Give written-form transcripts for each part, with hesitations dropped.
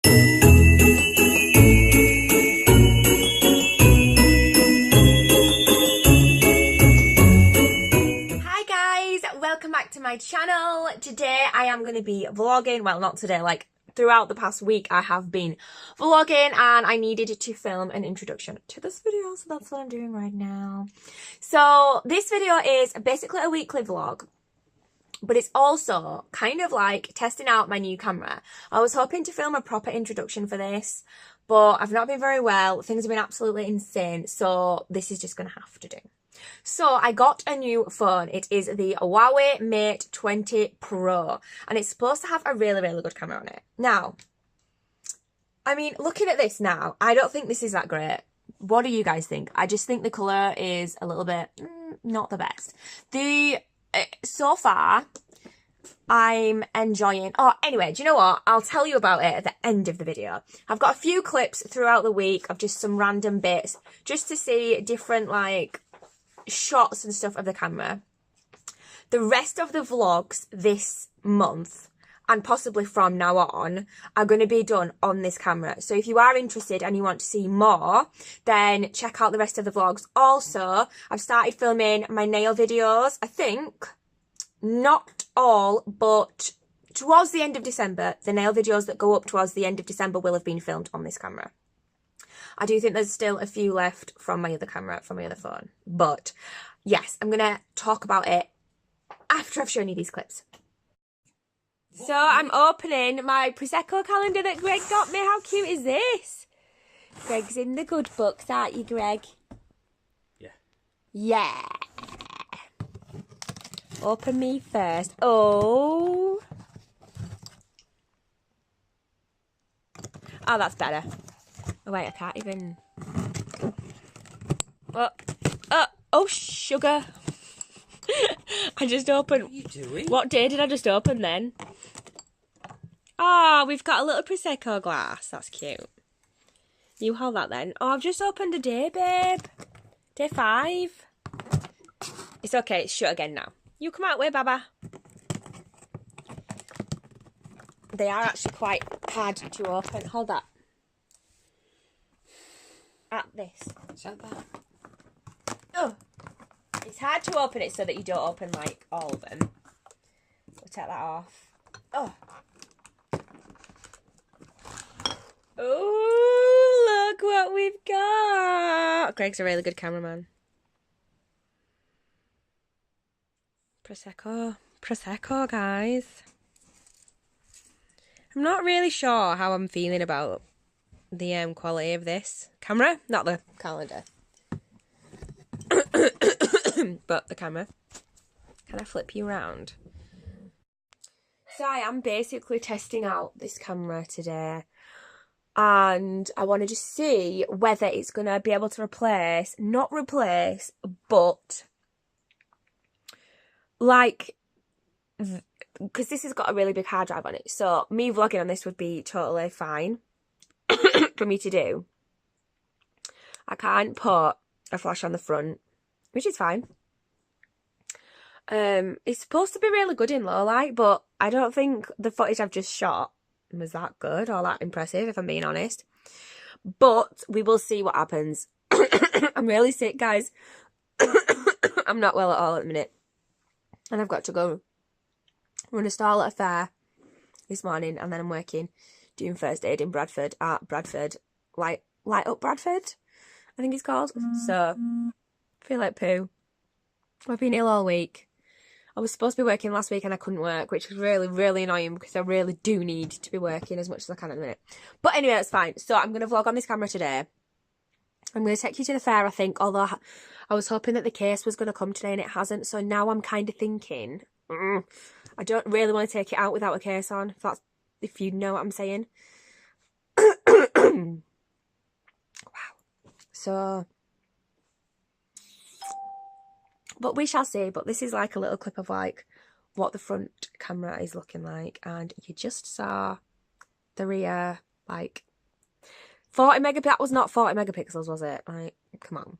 Welcome back to my channel. Today I am going to be vlogging. Well, not today, like throughout the past week I have been vlogging and I needed to film an introduction to this video, so that's what I'm doing right now. So this video is basically a weekly vlog, but it's also kind of like testing out my new camera. I was hoping to film a proper introduction for this, but I've not been very well. Things have been absolutely insane, so this is just going to have to do. So I got a new phone. It is the Hauwei Mate 20 Pro and it's supposed to have a really good camera on it. Now, I mean, looking at this now, I don't think this is that great. What do you guys think? I just think the colour is a little bit not the best. So far, I'm enjoying... Oh, anyway, do you know what? I'll tell you about it at the end of the video. I've got a few clips throughout the week of just some random bits just to see different, like, shots and stuff of the camera. The rest of the vlogs this month and possibly from now on are going to be done on this camera, so if you are interested and you want to see more, then check out the rest of the vlogs. Also, I've started filming my nail videos. I think not all, but towards the end of December, the nail videos that go up towards the end of December will have been filmed on this camera. I do think there's still a few left from my other camera, from my other phone. But yes, I'm going to talk about it after I've shown you these clips. So I'm opening my Prosecco calendar that Greg got me. How cute is this? Greg's in the good books, aren't you, Greg? Yeah. Yeah. Open me first. Oh. Oh, that's better. Oh wait, I can't even... Oh, sugar. I just opened... What are you doing? What day did I just open then? Oh, we've got a little Prosecco glass. That's cute. You hold that then. Oh, I've just opened a day, babe. Day 5. It's okay, it's shut again now. You come out way, Baba. They are actually quite hard to open. Hold that. At this. Is that? Oh, it's hard to open it so that you don't open like all of them. We'll take that off. Oh, look what we've got. Greg's a really good cameraman. Prosecco, guys. I'm not really sure how I'm feeling about the quality of this camera, not the calendar. But the camera. Can I flip you around? So I am basically testing out this camera today and I want to just see whether it's going to be able to replace, not replace, but like, because this has got a really big hard drive on it, so me vlogging on this would be totally fine for me to do. I can't put a flash on the front, which is fine. It's supposed to be really good in low light, but I don't think the footage I've just shot was that good or that impressive, if I'm being honest. But we will see what happens. I'm really sick, guys. I'm not well at all at the minute. And I've got to go run a stall at a fair this morning, and then I'm working doing first aid in Bradford at Bradford Light Up Bradford, I think it's called. So I feel like poo. I've been ill all week. I was supposed to be working last week and I couldn't work, which was really annoying because I really do need to be working as much as I can at the minute. But anyway, that's fine. So I'm going to vlog on this camera today. I'm going to take you to the fair, I think, although I was hoping that the case was going to come today and it hasn't. So now I'm kind of thinking, I don't really want to take it out without a case on, if you know what I'm saying. Wow. So... but we shall see. But this is like a little clip of like what the front camera is looking like, and you just saw the rear, like 40 megapixels. That was not 40 megapixels, was it? Like, come on.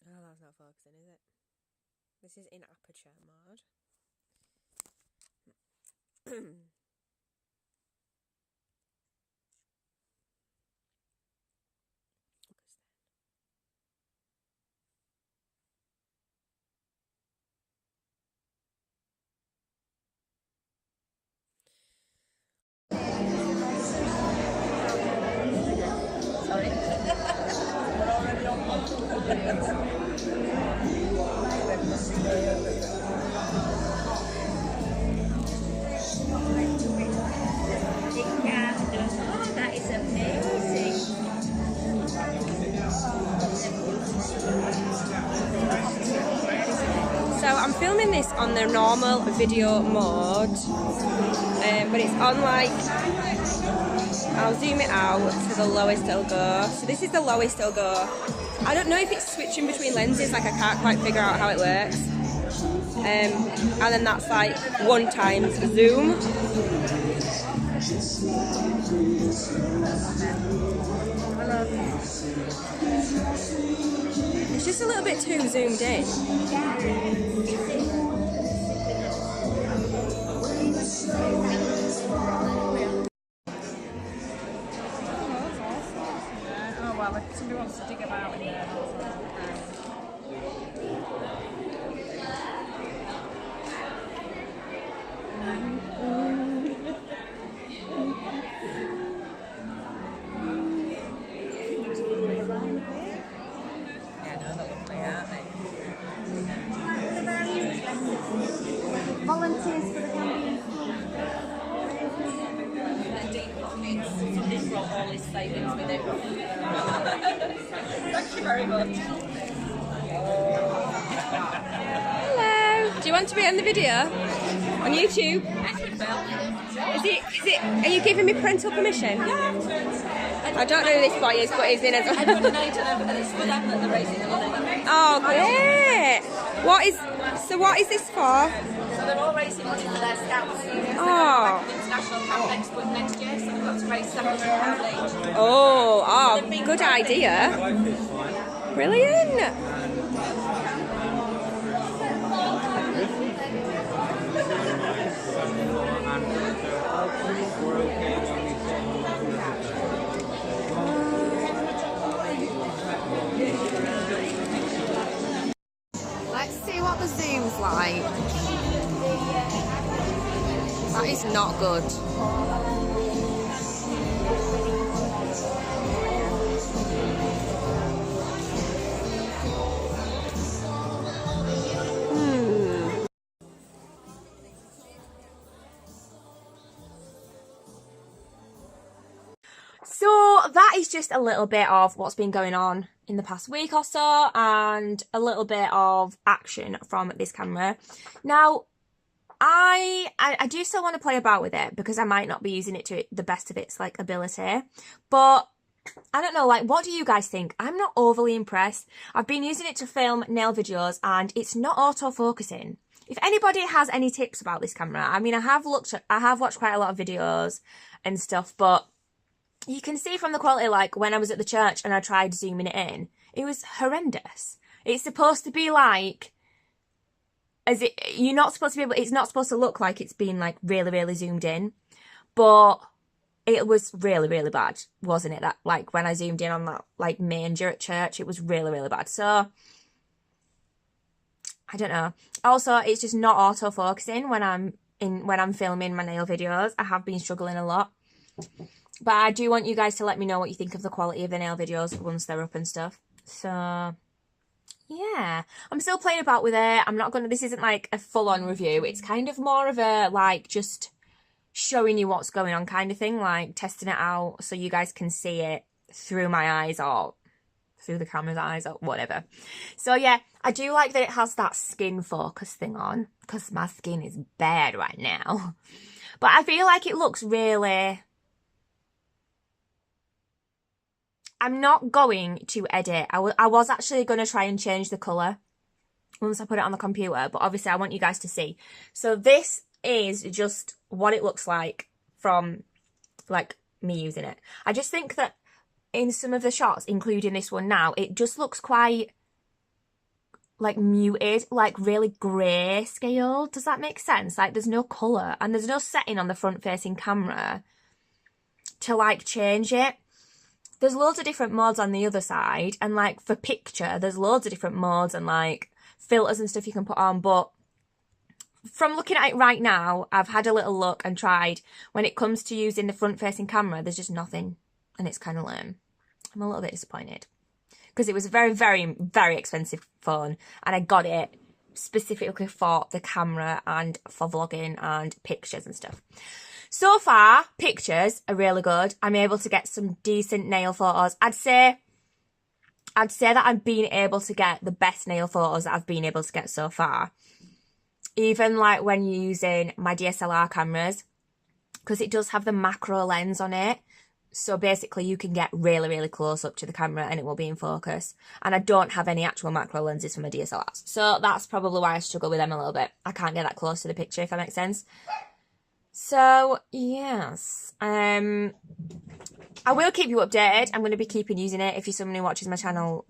Oh, that's not focusing, is it? This is in aperture mode. That is amazing. So I'm filming this on the normal video mode, but it's on like, I'll zoom it out to the lowest it'll go. So this is the lowest it'll go. I don't know if it's switching between lenses, like I can't quite figure out how it works. And then that's like 1 times zoom. It's just a little bit too zoomed in. Oh well, if somebody wants to dig about in there. Volunteers for the campaign. Deep pockets. Somebody's brought all his savings with him. Thank you very much. Hello. Do you want to be on the video? On YouTube? Is it, are you giving me parental permission? I don't know who this boy is, but he's in as well. Everybody knows it's for them that they're raising the money. Oh, great. What is this for? So they're all raising money for their scouts. Oh. International camp next year, so they've got to raise £700 each. Oh, good idea. Brilliant. Let's see what the zoom's like. That is not good. So that is just a little bit of what's been going on in the past week or so, and a little bit of action from this camera. Now, I do still want to play about with it because I might not be using it to the best of its like ability, but I don't know, like, what do you guys think? I'm not overly impressed. I've been using it to film nail videos and it's not auto-focusing. If anybody has any tips about this camera, I mean, I have watched quite a lot of videos and stuff, but you can see from the quality, like when I was at the church and I tried zooming it in, it was horrendous. It's supposed to be like, you're not supposed to be able, it's not supposed to look like it's been like really, really zoomed in, but it was really, really bad, wasn't it? That, like, when I zoomed in on that like manger at church, it was really, really bad. So I don't know. Also, it's just not auto-focusing when I'm filming my nail videos. I have been struggling a lot. But I do want you guys to let me know what you think of the quality of the nail videos once they're up and stuff. So yeah, I'm still playing about with it. This isn't like a full-on review. It's kind of more of a, like, just showing you what's going on kind of thing, like testing it out so you guys can see it through my eyes or through the camera's eyes or whatever. So yeah, I do like that it has that skin focus thing on because my skin is bad right now. But I feel like it looks really... I'm not going to edit. I was actually going to try and change the colour once I put it on the computer, but obviously I want you guys to see. So this is just what it looks like from, like, me using it. I just think that in some of the shots, including this one now, it just looks quite like muted, like really grey scale. Does that make sense? Like there's no colour and there's no setting on the front facing camera to like change it. There's loads of different modes on the other side, and like for picture there's loads of different modes and like filters and stuff you can put on, but from looking at it right now, I've had a little look and tried. When it comes to using the front facing camera, there's just nothing, and it's kind of lame. I'm a little bit disappointed because it was a very, very, very expensive phone, and I got it specifically for the camera and for vlogging and pictures and stuff. So far, pictures are really good. I'm able to get some decent nail photos. I'd say that I've been able to get the best nail photos that I've been able to get so far. Even like when you're using my DSLR cameras, because it does have the macro lens on it. So basically you can get really, really close up to the camera and it will be in focus. And I don't have any actual macro lenses for my DSLRs. So that's probably why I struggle with them a little bit. I can't get that close to the picture, if that makes sense. So, yes. I will keep you updated. I'm going to be keeping using it. If you're someone who watches my channel,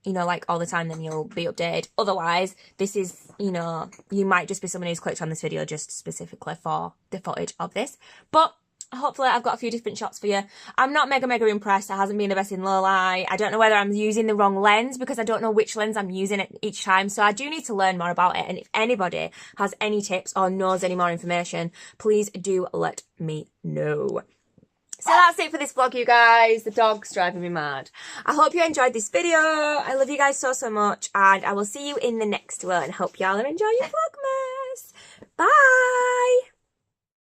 you know, like all the time, then you'll be updated. Otherwise, this is, you know, you might just be someone who's clicked on this video just specifically for the footage of this. But hopefully I've got a few different shots for you. I'm not mega impressed. It hasn't been the best in low light. I don't know whether I'm using the wrong lens because I don't know which lens I'm using at each time. So I do need to learn more about it. And if anybody has any tips or knows any more information, please do let me know. So that's it for this vlog, you guys. The dog's driving me mad. I hope you enjoyed this video. I love you guys so much. And I will see you in the next one. Hope y'all are enjoying your Vlogmas. Bye.